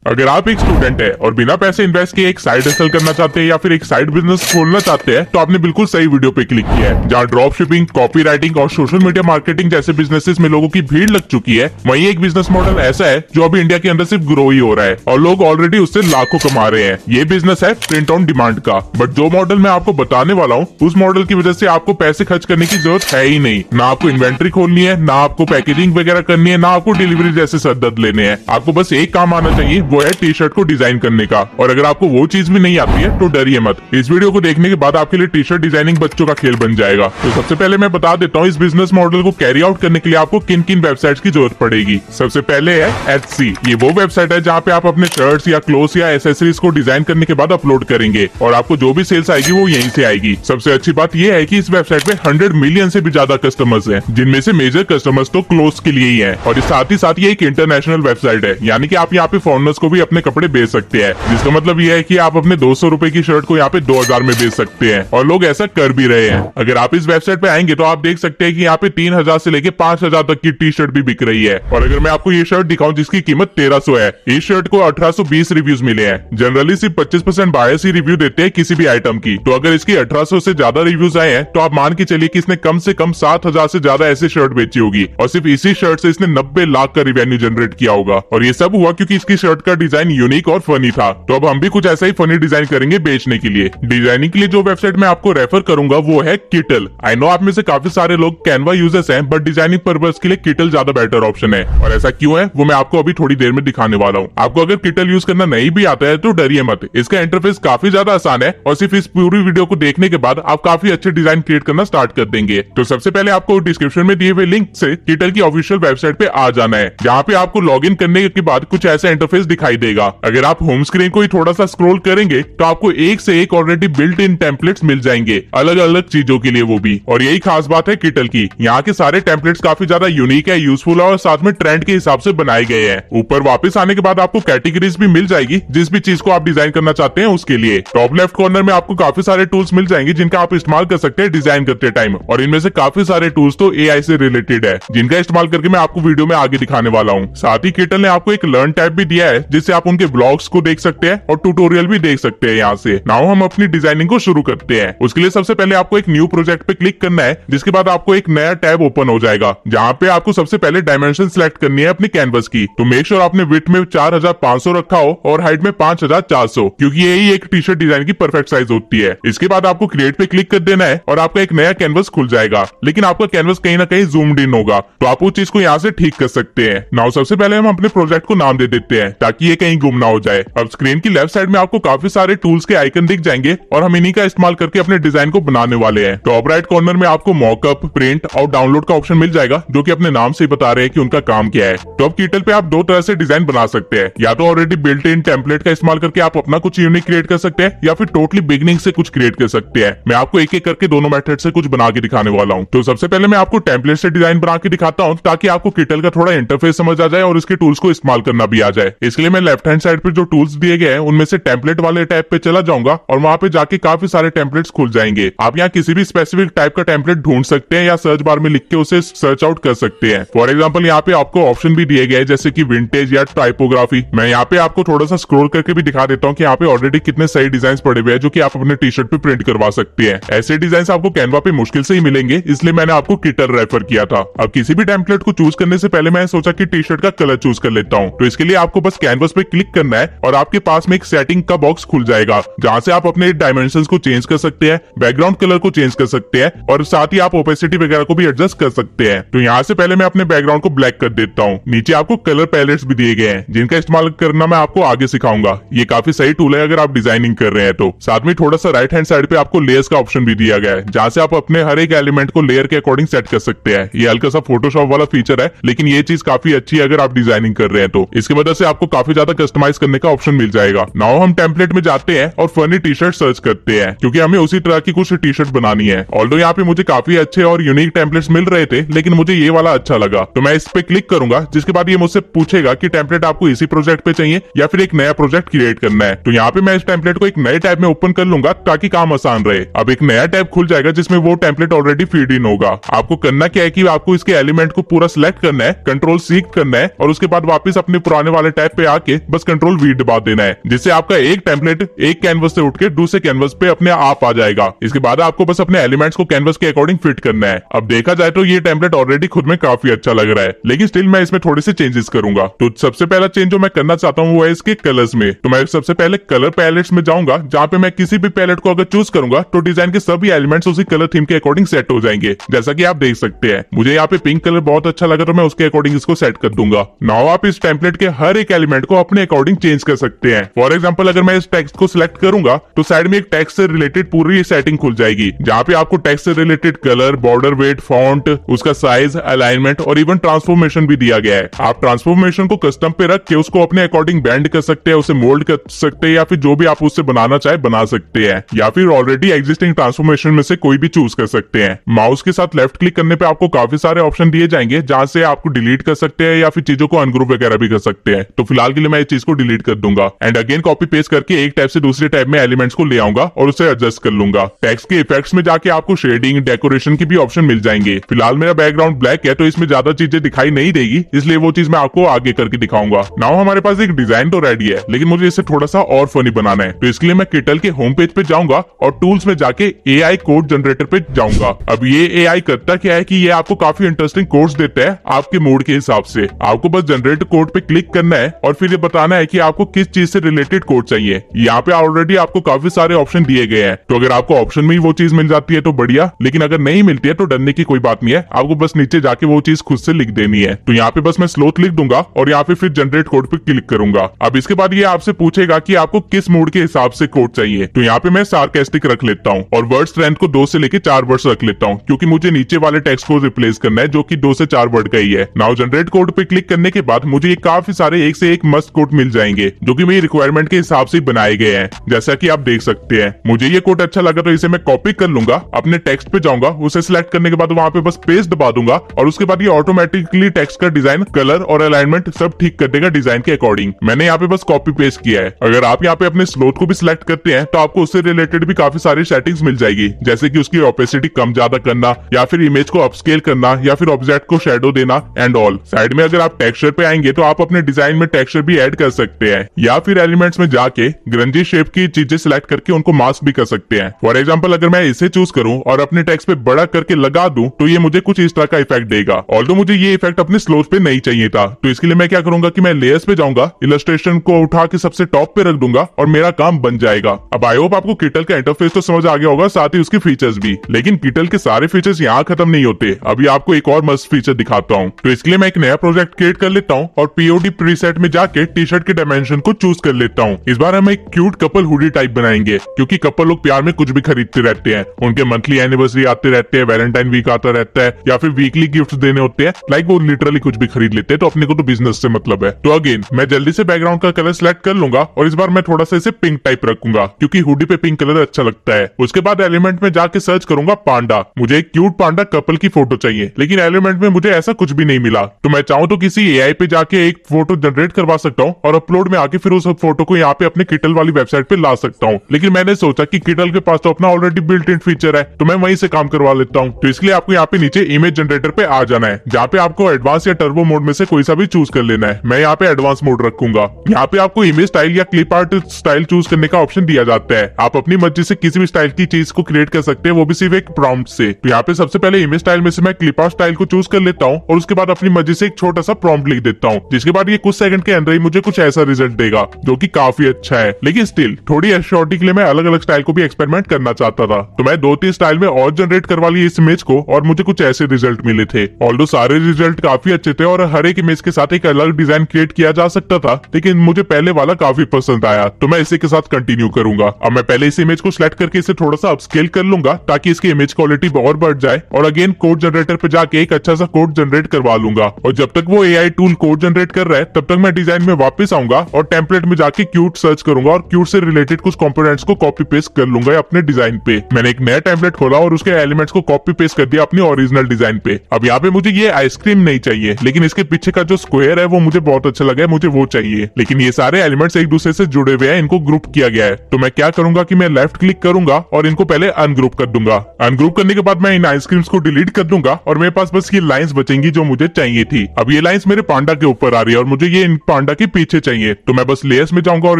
अगर आप एक स्टूडेंट है और बिना पैसे इन्वेस्ट किए एक साइड हसल करना चाहते हैं या फिर एक साइड बिजनेस खोलना चाहते हैं तो आपने बिल्कुल सही वीडियो पे क्लिक किया है। जहाँ ड्रॉप शिपिंग, कॉपी राइटिंग और सोशल मीडिया मार्केटिंग जैसे बिजनेसेस में लोगों की भीड़ लग चुकी है, वहीं एक बिजनेस मॉडल ऐसा है जो अभी इंडिया के अंदर सिर्फ ग्रो ही हो रहा है और लोग ऑलरेडी उससे लाखों कमा रहे हैं। ये बिजनेस है प्रिंट ऑन डिमांड का। बट जो मॉडल मैं आपको बताने वाला हूँ उस मॉडल की वजह से आपको पैसे खर्च करने की जरूरत है ही नहीं। ना आपको इन्वेंट्री खोलनी है, ना आपको पैकेजिंग वगैरह करनी है, ना आपको डिलीवरी जैसे सरदर्द लेने हैं। आपको बस एक काम आना चाहिए, वो है टी शर्ट को डिजाइन करने का। और अगर आपको वो चीज भी नहीं आती है तो डरिए मत, इस वीडियो को देखने के बाद आपके लिए टी शर्ट डिजाइनिंग बच्चों का खेल बन जाएगा। तो सबसे पहले मैं बता देता हूँ इस बिजनेस मॉडल को कैरी आउट करने के लिए आपको किन किन वेबसाइट्स की जरूरत पड़ेगी। सबसे पहले है Etsy। ये वो वेबसाइट है जहाँ पे आप अपने शर्ट्स या क्लोथ्स या एसेसरीज को डिजाइन करने के बाद अपलोड करेंगे और आपको जो भी सेल्स आएगी वो यहीं से आएगी। सबसे अच्छी बात ये है कि इस वेबसाइट पे 100 मिलियन से भी ज्यादा कस्टमर्स हैं, जिनमें से मेजर कस्टमर्स तो क्लोथ्स के लिए ही हैं। और साथ ही साथ ये एक इंटरनेशनल वेबसाइट है, यानी कि आप यहाँ पे फॉरेनर्स को भी अपने कपड़े बेच सकते हैं, जिसका मतलब ये है कि आप अपने 200 रुपए की शर्ट को यहाँ पे 2000 में बेच सकते हैं और लोग ऐसा कर भी रहे हैं। अगर आप इस वेबसाइट पे आएंगे तो आप देख सकते हैं कि यहाँ पे 3000 से लेके 5000 तक की टी शर्ट भी बिक रही है। और अगर मैं आपको ये शर्ट दिखाऊं जिसकी कीमत 1300 है, इस शर्ट को 1820 रिव्यूज मिले हैं। जनरली सिर्फ 25% बायर्स ही रिव्यू देते हैं किसी भी आइटम की, तो अगर इसकी 1800 से ज्यादा रिव्यूज आए हैं तो आप मान के चलिए कि इसने कम से कम 7000 से ज्यादा ऐसी शर्ट बेची होगी और सिर्फ इसी शर्ट से इसने 90 लाख का रिवेन्यू जनरेट किया होगा। और ये सब हुआ क्योंकि इसकी शर्ट का डिजाइन यूनिक और फनी था। तो अब हम भी कुछ ऐसा ही फनी डिजाइन करेंगे बेचने के लिए। डिजाइनिंग के लिए जो वेबसाइट मैं आपको रेफर करूंगा वो है किटल। आई नो आप में से काफी सारे लोग कैनवा यूजर्स हैं, बट डिजाइनिंग पर्पस के लिए किटल ज्यादा बेटर ऑप्शन है। और ऐसा क्यों है वो मैं आपको अभी थोड़ी देर में दिखाने वाला हूँ। आपको अगर किटल यूज करना नहीं भी आता है तो डरिए मत, इसका इंटरफेस काफी ज्यादा आसान है और सिर्फ इस पूरी वीडियो को देखने के बाद आप काफी अच्छे डिजाइन क्रिएट करना स्टार्ट कर देंगे। तो सबसे पहले आपको डिस्क्रिप्शन में दिए हुए लिंक से किटल की ऑफिशियल वेबसाइट पे आ जाना है, जहाँ पे आपको लॉगिन करने के बाद कुछ ऐसा इंटरफेस दिखाई देगा। अगर आप होम स्क्रीन को ही थोड़ा सा स्क्रॉल करेंगे तो आपको एक से एक ऑलरेडी बिल्ट इन टेम्पलेट्स मिल जाएंगे, अलग अलग चीजों के लिए वो भी। और यही खास बात है किटल की, यहाँ के सारे टेम्पलेट्स काफी ज्यादा यूनिक है, यूजफुल है और साथ में ट्रेंड के हिसाब से बनाए गए हैं। ऊपर वापस आने के बाद आपको कैटेगरीज भी मिल जाएगी जिस भी चीज को आप डिजाइन करना चाहते हैं उसके लिए। टॉप लेफ्ट कॉर्नर में आपको काफी सारे टूल्स मिल जाएंगे जिनका आप इस्तेमाल कर सकते हैं डिजाइन करते टाइम, और इनमें से काफी सारे टूल्स तो एआई से रिलेटेड है जिनका इस्तेमाल करके मैं आपको वीडियो में आगे दिखाने वाला हूँ। साथ ही किटल ने आपको एक लर्न टैब भी दिया है जिससे आप उनके ब्लॉग्स को देख सकते हैं और ट्यूटोरियल भी देख सकते हैं। यहाँ से नाउ हम अपनी डिजाइनिंग को शुरू करते हैं। उसके लिए सबसे पहले आपको एक न्यू प्रोजेक्ट पे क्लिक करना है, जिसके बाद आपको एक नया टैब ओपन हो जाएगा जहाँ पे आपको सबसे पहले डायमेंशन सिलेक्ट करनी है अपनी कैनवस की। तो मेक श्योर आपने विड्थ में 4500 रखा हो और हाइट में 5400, क्योंकि यही एक टी शर्ट डिजाइन की परफेक्ट साइज होती है। इसके बाद आपको क्रिएट पे क्लिक कर देना है और आपका एक नया कैनवस खुल जाएगा, लेकिन आपका कैनवस कहीं ना कहीं जूम्ड इन होगा, तो आप उस चीज को यहाँ से ठीक कर सकते हैं। नाउ सबसे पहले हम अपने प्रोजेक्ट को नाम दे देते हैं ताकि ये कहीं गुम ना हो जाए। अब स्क्रीन की लेफ्ट साइड में आपको काफी सारे टूल्स के आइकन दिख जाएंगे और हम इन्हीं का इस्तेमाल करके अपने डिजाइन को बनाने वाले हैं। टॉप राइट कॉर्नर में आपको मॉकअप, प्रिंट और डाउनलोड का ऑप्शन मिल जाएगा, जो कि अपने नाम से ही बता रहे हैं कि उनका काम क्या है। तो अब किटल पे आप दो तरह से डिजाइन बना सकते हैं, या तो ऑलरेडी बिल्ट इन टेम्पलेट का इस्तेमाल करके आप अपना कुछ यूनिक क्रिएट कर सकते हैं, या फिर टोटली बिगनिंग से कुछ क्रिएट कर सकते हैं। मैं आपको एक एक करके दोनों मेथड से कुछ बना के दिखाने वाला हूँ। तो सबसे पहले मैं आपको टेम्पलेट से डिजाइन बना के दिखाता हूँ ताकि आपको किटल का थोड़ा इंटरफेस समझ आ जाए और इसके टूल्स को इस्तेमाल करना भी आ जाए। इसके लिए मैं लेफ्ट हैंड साइड पे जो टूल्स दिए गए हैं उनमें से टेम्पलेट वाले टैब पे चला जाऊंगा और वहां पे जाके काफी सारे टेम्पलेट्स खुल जाएंगे। आप यहाँ किसी भी स्पेसिफिक टाइप का टेम्पलेट ढूंढ सकते हैं या सर्च बार में लिख के उसे सर्च आउट कर सकते हैं। फॉर एग्जाम्पल यहाँ पे आपको ऑप्शन भी दिए गए जैसे कि विंटेज या टाइपोग्राफी। मैं यहाँ पे आपको थोड़ा सा स्क्रॉल करके भी दिखा देता हूँ कि यहाँ पे ऑलरेडी कितने सही डिजाइन पड़े हुए हैं जो कि आप अपने टी शर्ट पे प्रिंट करवा सकते हैं। ऐसे डिजाइन आपको कैनवा पे मुश्किल से ही मिलेंगे, इसलिए मैंने आपको किटल रेफर किया था। अब किसी भी टेम्पलेट को चूज करने से पहले मैंने सोचा कि टी शर्ट का कलर चूज कर लेता हूँ। तो इसके लिए आपको बस कैनवस पे क्लिक करना है और आपके पास में एक सेटिंग का बॉक्स खुल जाएगा जहाँ से आप अपने डायमेंशंस को चेंज कर सकते हैं, बैकग्राउंड कलर को चेंज कर सकते हैं और साथ ही आप ओपेसिटी वगैरह को भी एडजस्ट कर सकते हैं। तो यहाँ से पहले मैं अपने बैकग्राउंड को ब्लैक कर देता हूँ। नीचे आपको कलर पैलेट्स भी दिए गए हैं जिनका इस्तेमाल करना मैं आपको आगे सिखाऊंगा। ये काफी सही टूल है अगर आप डिजाइनिंग कर रहे हैं तो। साथ में थोड़ा सा राइट हैंड साइड पे आपको लेयर्स का ऑप्शन भी दिया गया है जहाँ से आप अपने हर एक एलिमेंट को लेयर के अकॉर्डिंग सेट कर सकते हैं। ये हल्का सा फोटोशॉप वाला फीचर है, लेकिन ये चीज काफी अच्छी है अगर आप डिजाइनिंग कर रहे हैं तो। इसकी वजह से आपको काफी ज्यादा कस्टमाइज करने का ऑप्शन मिल जाएगा। नाउ हम टेम्पलेट में जाते हैं और फनी टी शर्ट सर्च करते हैं, क्योंकि हमें उसी तरह की कुछ टी शर्ट बनानी है। ऑल्दो यहाँ पे मुझे काफी अच्छे और यूनिक टेम्पलेट्स मिल रहे थे, लेकिन मुझे ये वाला अच्छा लगा, तो मैं इस पे क्लिक करूंगा, जिसके बाद ये मुझसे पूछेगा कि टेम्पलेट आपको इसी प्रोजेक्ट पे चाहिए या फिर एक नया प्रोजेक्ट क्रिएट करना है। तो यहाँ पे मैं इस टेम्पलेट को एक नए टैब में ओपन कर लूंगा ताकि काम आसान रहे। अब एक नया टैब खुल जाएगा जिसमें वो टेम्पलेट ऑलरेडी फीड इन होगा। आपको करना क्या है कि आपको इसके एलिमेंट को पूरा सिलेक्ट करना है, कंट्रोल C करना है और उसके बाद वापस अपने पुराने वाले टैब पे आ जाके बस कंट्रोल वी दबा देना है, जिससे आपका एक टेम्पलेट एक कैनवस से उठ के दूसरे कैनवस पे अपने आप आ जाएगा। इसके बाद आपको बस अपने एलिमेंट्स को कैनवस के अकॉर्डिंग फिट करना है। अब देखा जाए तो ये टेम्पलेट ऑलरेडी खुद में काफी अच्छा लग रहा है, लेकिन स्टिल मैं इसमें थोड़े से चेंजेस करूंगा। तो सबसे पहला चेंज जो मैं करना चाहता हूँ वो है इसके कलर्स में। तो मैं सबसे पहले कलर पैलेट्स में जाऊंगा, जहाँ पे मैं किसी भी पैलेट को अगर चूज करूंगा तो डिजाइन के सभी एलिमेंट्स उसी कलर थीम के अकॉर्डिंग सेट हो जाएंगे। जैसा कि आप देख सकते हैं, मुझे यहाँ पे पिंक कलर बहुत अच्छा लगा तो मैं उसके अकॉर्डिंग इसको सेट कर दूंगा। नाउ आप इस टेम्पलेट के हर एक एलिमेंट को अपने अकॉर्डिंग चेंज कर सकते हैं। फॉर एग्जाम्पल अगर मैं इस टेक्स्ट को सिलेक्ट करूंगा तो साइड में एक टेक्स्ट से रिलेटेड पूरी सेटिंग खुल जाएगी, जहाँ पे आपको टेक्स्ट से related colour, border weight, font, उसका साइज, अलाइनमेंट और इवन ट्रांसफॉर्मेशन भी दिया गया है। आप ट्रांसफॉर्मेशन को कस्टम पे रख के उसको अपने अकॉर्डिंग बैंड कर सकते हैं, उसे मोल्ड कर सकते हैं, या फिर जो भी आप उससे बनाना चाहे बना सकते हैं, या फिर ऑलरेडी एग्जिस्टिंग ट्रांसफॉर्मेशन में से कोई भी चूज कर सकते हैं। माउस के साथ लेफ्ट क्लिक करने पे आपको काफी सारे ऑप्शन दिए जाएंगे, जहां से आपको डिलीट कर सकते हैं या फिर चीजों को अनग्रुप वगैरह भी कर सकते हैं। तो फिलहाल के लिए मैं इस चीज को डिलीट कर दूंगा एंड अगेन कॉपी पेस्ट करके एक टैब से दूसरे टैब में एलिमेंट्स को ले आऊंगा और उसे एडजस्ट कर लूंगा। टेक्स्ट के इफेक्ट्स में जाके आपको शेडिंग, डेकोरेशन की भी ऑप्शन मिल जाएंगे। फिलहाल मेरा बैकग्राउंड ब्लैक है तो इसमें ज्यादा चीजें दिखाई नहीं देगी, इसलिए वो चीज मैं आपको आगे करके दिखाऊंगा। नाउ हमारे पास एक डिजाइन तो रेडी है, लेकिन मुझे इसे थोड़ा सा और फनी बनाना है। तो इसके लिए मैं किटल के होम पेज पे जाऊंगा और टूल्स में जाके एआई कोड जनरेटर पे जाऊंगा। अब ये एआई करता क्या है कि ये आपको काफी इंटरेस्टिंग कोड्स देता है आपके मूड के हिसाब से। आपको बस जनरेट कोड पे क्लिक करना है और फिर ये बताना है कि आपको किस चीज से रिलेटेड कोड चाहिए। यहाँ पे ऑलरेडी आपको काफी सारे ऑप्शन दिए गए हैं, तो अगर आपको ऑप्शन में ही वो चीज मिल जाती है तो बढ़िया, लेकिन अगर नहीं मिलती है तो डरने की कोई बात नहीं है, आपको बस नीचे जाके वो चीज खुद से लिख देनी है। तो यहाँ पे बस मैं स्लोथ लिख दूंगा और यहाँ पे फिर जनरेट कोड पे क्लिक करूंगा। अब इसके बाद ये आपसे पूछेगा कि आपको किस मूड के हिसाब से कोड चाहिए। तो यहाँ पे मैं सार्कास्टिक रख लेता हूँ और वर्ड स्ट्रेंथ को 2 से लेके 4 वर्ड्स रख लेता हूँ, क्योंकि मुझे नीचे वाले टेक्स्ट को रिप्लेस करना है जो कि 2 से 4 वर्ड का ही है। नाउ जनरेट कोड पे क्लिक करने के बाद मुझे ये काफी सारे एक से एक मस्त कोड मिल जाएंगे, जो कि मेरी रिक्वायरमेंट के हिसाब से बनाए गए हैं, जैसा कि आप देख सकते हैं। मुझे ये कोड अच्छा लगा तो इसे मैं कॉपी कर लूंगा, अपने टेक्स्ट पे जाऊंगा, उसे सिलेक्ट करने के बाद वहां पे बस पेस्ट दबा दूंगा और उसके बाद ये ऑटोमेटिकली टेक्स्ट का डिजाइन, कलर और अलाइनमेंट सब ठीक कर देगा डिजाइन के अकॉर्डिंग। मैंने यहाँ पे बस कॉपी पेस्ट किया है। अगर आप यहाँ पे अपने स्लोथ को भी सिलेक्ट करते हैं तो आपको उससे रिलेटेड भी काफी सारी सेटिंग्स मिल जाएगी, जैसे कि उसकी ओपेसिटी कम ज्यादा करना, या फिर इमेज को अपस्केल करना, या फिर ऑब्जेक्ट को शेडो देना एंड ऑल। साइड में अगर आप टेक्सचर पे आएंगे तो आप अपने डिजाइन में टेक्सचर भी ऐड कर सकते हैं, या फिर एलिमेंट्स में जाके ग्रंजी शेप की चीजें सिलेक्ट करके उनको मास्क भी कर सकते हैं। फॉर एग्जाम्पल अगर मैं इसे चूज करूं और अपने टेक्स्ट पे बड़ा करके लगा दूं तो ये मुझे कुछ इस तरह का इफेक्ट देगा। ऑल्दो मुझे ये इफेक्ट अपने स्लोथ पे नहीं चाहिए था, तो इसके लिए मैं क्या करूंगा कि मैं लेयर्स पे जाऊंगा, इलस्ट्रेशन को उठा के सबसे टॉप पे रख दूंगा और मेरा काम बन जाएगा। अब आई होप आपको किटल का इंटरफेस तो समझ आ गया होगा, साथ ही उसके फीचर्स भी। लेकिन किटल के सारे फीचर्स यहाँ खत्म नहीं होते, अभी आपको एक और मस्त फीचर दिखाता हूँ। तो इसके लिए मैं एक नया प्रोजेक्ट क्रिएट कर लेता हूँ और पीओडी प्रीसेट में जाके टी शर्ट के डायमेंशन को चूज कर लेता हूँ। इस बार हम एक क्यूट कपल हुडी टाइप बनाएंगे, क्योंकि कपल लोग प्यार में कुछ भी खरीदते रहते हैं। उनके मंथली एनिवर्सरी आते रहते हैं, वैलेंटाइन वीक आता रहता है, या फिर वीकली गिफ्ट देने होते हैं, लाइक वो लिटरली कुछ भी खरीद लेते हैं। तो अपने को तो बिजनेस से मतलब है। तो अगेन मैं जल्दी से बैकग्राउंड का कलर सिलेक्ट कर लूंगा और इस बार मैं थोड़ा सा इसे पिंक टाइप रखूंगा, क्योंकि हुडी पे पिंक कलर अच्छा लगता है। उसके बाद एलिमेंट में जाके सर्च करूंगा पांडा। मुझे एक क्यूट पांडा कपल की फोटो चाहिए, लेकिन एलिमेंट में मुझे ऐसा कुछ भी नहीं मिला। तो मैं चाहूँ तो किसी एआई पे जाके एक फोटो जनरेट करवा सकता हूँ और अपलोड में आके फिर उस फोटो को यहाँ पे अपने किटल वाली वेबसाइट पे ला सकता हूँ। लेकिन मैंने सोचा कि किटल के पास तो अपना ऑलरेडी बिल्ट इन फीचर है, तो मैं वहीं से काम करवा लेता हूँ। तो इसलिए आपको यहाँ पे नीचे इमेज जनरेटर पे आ जाना है, जहाँ पे आपको एडवांस या टर्बो मोड में से कोई सा भी चूज कर लेना है। मैं यहाँ पे एडवांस मोड रखूंगा। यहाँ पे आपको इमेज स्टाइल या क्लिप आर्ट स्टाइल चूज करने का ऑप्शन दिया जाता है। आप अपनी मर्जी से किसी भी स्टाइल की चीज को क्रिएट कर सकते हैं, वो भी सिर्फ एक प्रॉम्प्ट से। तो यहाँ पे सबसे पहले इमेज स्टाइल में से मैं क्लिप आर्ट स्टाइल को चूज कर लेता हूँ और उसके बाद अपनी मर्जी से एक छोटा सा प्रॉम्प्ट लिख देता हूँ, जिसके बाद ये कुछ सेकंड के अंदर ही मुझे कुछ ऐसा रिजल्ट देगा जो कि काफी अच्छा है। लेकिन स्टिल थोड़ी एश्योरिटी के लिए मैं अलग अलग स्टाइल को भी एक्सपेरिमेंट करना चाहता था, तो मैं 2-3 स्टाइल में और जनरेट करवा ली इस इमेज को और मुझे कुछ ऐसे रिजल्ट मिले थे। ऑल्दो सारे रिजल्ट काफी अच्छे थे और हर एक इमेज के साथ एक अलग डिजाइन क्रिएट किया जा सकता था, लेकिन मुझे पहले वाला काफी पसंद आया, तो मैं इसी के साथ कंटिन्यू करूंगा। अब मैं पहले इस इमेज को सिलेक्ट करके इसे थोड़ा सा अपस्केल कर लूंगा ताकि इसकी इमेज क्वालिटी और बढ़ जाए, और अगेन कोड जनरेटर पे जाके एक अच्छा सा कोड जनरेट करवा लूंगा। और जब तक वो एआई टूल कोड जनरेट कर रहा है तब तक मैं डिजाइन में वापस आऊंगा और टेम्पलेट में जाके क्यूट सर्च करूंगा और क्यूट से रिलेटेड कुछ कंपोनेंट्स को कॉपी पेस्ट कर लूंगा अपने डिजाइन पे। मैंने एक नया टेम्पलेट खोला और उसके एलिमेंट्स को कॉपी पेस्ट कर दिया अपनी ओरिजिनल डिजाइन पे। अब यहाँ पे मुझे ये आइसक्रीम नहीं चाहिए, लेकिन इसके पीछे का जो स्क्वायर है वो मुझे बहुत अच्छा लगा है, मुझे वो चाहिए। लेकिन ये सारे एलिमेंट्स एक दूसरे से जुड़े हुए हैं, इनको ग्रुप किया गया है। तो मैं क्या करूंगा कि मैं लेफ्ट क्लिक करूंगा और इनको पहले अनग्रुप कर दूंगा। अनग्रुप करने के बाद मैं इन आइसक्रीम्स को डिलीट कर दूंगा और मेरे पास बस ये लाइंस बचेंगी जो मुझे चाहिए थी। अब ये लाइंस मेरे पांडा के ऊपर आ रही है और मुझे ये इन पांडा के पीछे चाहिए, तो मैं बस लेयर्स में जाऊंगा और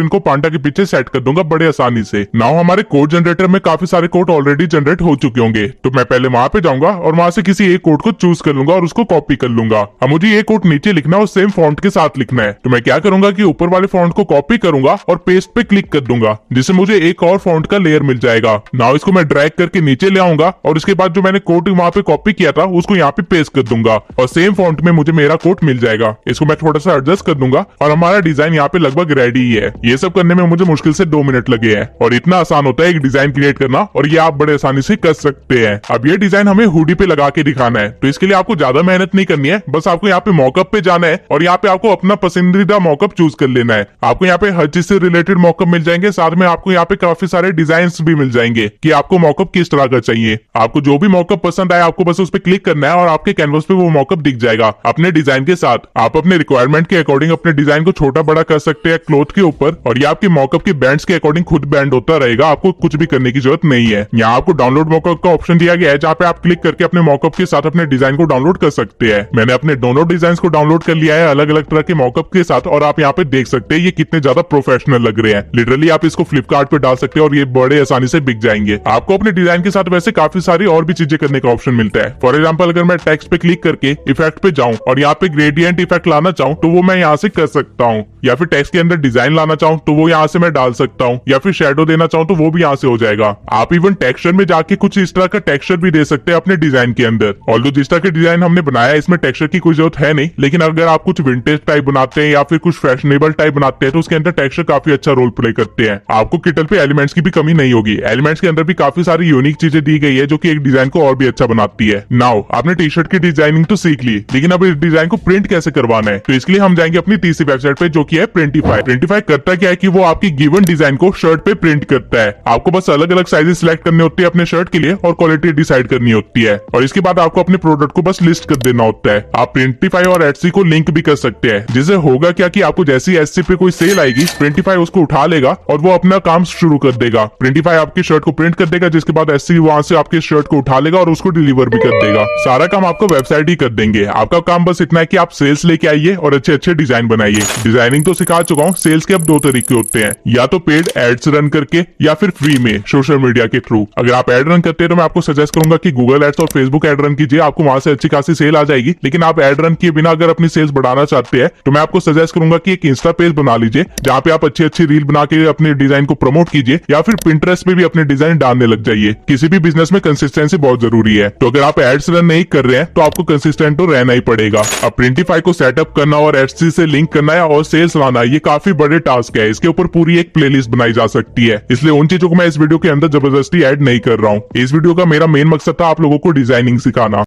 इनको पांडा के पीछे सेट कर दूंगा बड़े आसानी से। नाउ हमारे कोड जनरेटर में काफी सारे कोड ऑलरेडी जनरेट हो चुके होंगे, तो मैं पहले वहां पे जाऊंगा और वहां से किसी एक कोड को चूज कर लूंगा और उसको कॉपी कर लूंगा। अब मुझे ये कोड नीचे लिखना है और सेम फॉन्ट के साथ लिखना है, तो मैं क्या करूंगा कि ऊपर वाले फॉन्ट को कॉपी करूंगा और पेस्ट पे क्लिक कर दूंगा, जिससे मुझे एक और फॉन्ट का लेयर मिल जाएगा। नाउ इसको मैं ड्रैग करके नीचे ले आऊंगा और इसके बाद जो मैंने कोड वहां पे कॉपी किया था उसको यहाँ पे पेस्ट कर दूंगा और सेम फॉन्ट में मुझे मेरा कोड मिल जाएगा। इसको मैं थोड़ा सा एडजस्ट कर दूंगा और हमारा डिजाइन यहाँ पे लगभग रेडी ही है। ये सब करने में मुझे मुश्किल से 2 मिनट लगे हैं और इतना आसान होता है एक डिजाइन क्रिएट करना, और ये आप बड़े आसानी से कर सकते हैं। अब ये डिजाइन हमें हुडी पे लगा के दिखाना है, तो इसके लिए आपको ज्यादा मेहनत नहीं करनी है, बस आपको यहाँ पे मॉकअप पे जाना है और यहाँ पे आपको अपना पसंदीदा मॉकअप चूज कर लेना है। आपको यहाँ पे हर चीज से रिलेटेड मॉकअप मिल जाएंगे, साथ में आपको यहाँ पे काफी सारे डिजाइन भी मिल जाएंगे कि आपको मॉकअप किस तरह का चाहिए। आपको जो भी मॉकअप पसंद आए आपको बस उस पर क्लिक करना है और आपके कैनवस पे वो मॉकअप दिख जाएगा अपने डिजाइन के साथ। आप अपने रिक्वायरमेंट के अकॉर्डिंग अपने डिजाइन को छोटा बड़ा कर सकते हैं क्लॉथ के ऊपर, और ये आपके मॉकअप के बैंड्स के अकॉर्डिंग खुद बैंड होता रहेगा, आपको कुछ भी करने की जरूरत नहीं है। यहाँ आपको डाउनलोड मॉकअप का ऑप्शन दिया गया है, जहाँ पे आप क्लिक करके अपने मॉकअप के साथ अपने डिजाइन को डाउनलोड कर सकते हैं। मैंने अपने दोनों डिजाइन को डाउनलोड कर लिया है अलग अलग तरह के मॉकअप के साथ, और आप यहाँ पे देख सकते हैं ये कितने ज्यादा प्रोफेशनल लग रहे हैं। लिटरली आप इसको फ्लिपकार्ट पे डाल सकते हैं और ये बड़े आसानी से बिक जाएंगे। आपको अपने डिजाइन के साथ वैसे काफी सारी और भी चीजें करने का ऑप्शन मिलता है। फॉर एग्जाम्पल अगर मैं टेक्स्ट पे क्लिक करके इफेक्ट पे जाऊं और यहाँ पे ग्रेडियंट इफेक्ट लाना चाहूँ तो वो मैं यहाँ से कर सकता हूँ, या फिर टेक्स्ट के अंदर डिजाइन लाना चाहूँ तो वो यहाँ से मैं डाल सकता हूँ, या फिर शेडो देना चाहूँ तो वो भी यहाँ से हो जाएगा। आप इवन टेक्सचर में जाके कुछ इस तरह का टेक्सचर भी दे सकते हैं अपने डिजाइन के अंदर। ऑल्दो जिस तरह के डिजाइन हमने बनाया है इसमें टेक्सचर की कोई जरूरत है नहीं, लेकिन अगर आप कुछ विंटेज टाइप बनाते हैं या फिर कुछ फैशनेबल टाइप बनाते हैं तो उसके अंदर टेक्सचर काफी अच्छा रोल प्ले करते हैं। आपको किटल पे एलिमेंट्स की भी कमी नहीं होगी। एलिमेंट्स के अंदर भी काफी सारी यूनिक चीजें दी गई है जो कि एक डिजाइन को और भी अच्छा बनाती है। नाउ आपने टी शर्ट की डिजाइनिंग तो सीख ली, लेकिन अब इस डिजाइन को प्रिंट कैसे करवाना है, तो इसके लिए हम जाएंगे अपनी तीसरी वेबसाइट पे जो कि है प्रिंटिफाई। प्रिंटिफाई करता क्या है कि वो आपकी गिवन डिजाइन को शर्ट पे प्रिंट करता है। आपको बस अलग अलग साइजेस सिलेक्ट करने होते हैं अपने शर्ट के लिए और क्वालिटी डिसाइड करनी होती है, और इसके बाद आपको अपने प्रोडक्ट को बस लिस्ट कर देना होता है। आप प्रिंटिफाई और एटसी को लिंक भी कर सकते हैं, जिससे होगा क्या कि आपको जैसी एटसी पे कोई सेल आएगी प्रिंटिफाई उसको उठा लेगा और वो अपना काम शुरू कर देगा। प्रिंटिफाई आपकी शर्ट को प्रिंट कर देगा, जिसके बाद एटसी वहां से आपकी शर्ट को उठा लेगा और उसको डिलीवर भी कर देगा। सारा काम आपको वेबसाइट ही कर देंगे। आपका काम बस इतना है कि आप सेल्स लेके आइए और अच्छे अच्छे डिजाइन बनाइए। डिजाइनिंग तो सिखा चुका हूँ, सेल्स के अब 2 तरीके होते हैं, या तो पेड एड्स रन करके या फिर फ्री में सोशल मीडिया के थ्रू। अगर आप एड रन करते हैं तो मैं आपको सजेस्ट करूंगा कि गूगल एड्स और फेसबुक एड रन कीजिए, आपको वहां से अच्छी खासी सेल आ जाएगी। लेकिन आप एड रन किए बिना अगर अपनी सेल्स बढ़ाना चाहते हैं तो मैं आपको सजेस्ट करूंगा कि एक इंस्टा पेज बना लीजिए, जहां पे आप अच्छी अच्छी रील बना के अपने डिजाइन को प्रमोट कीजिए, या फिर पिंटरेस्ट पे भी अपने डिजाइन डालने लग जाइए। किसी भी बिजनेस में कंसिस्टेंसी बहुत जरूरी है, तो अगर आप एड्स रन नहीं कर रहे हैं तो आपको कंसिस्टेंट तो रहना ही पड़ेगा। अब प्रिंटिफाई को सेटअप करना और एटसी से लिंक करना है और सेल्स लाना, ये काफी बड़े टास्क है। इसके ऊपर पूरी एक प्लेलिस्ट बनाई जा सकती है, इसलिए उन चीजों को मैं इस वीडियो के अंदर जबरदस्ती ऐड नहीं कर रहा हूँ। इस वीडियो का मेरा मेन मकसद था आप लोगों को डिजाइनिंग सिखाना।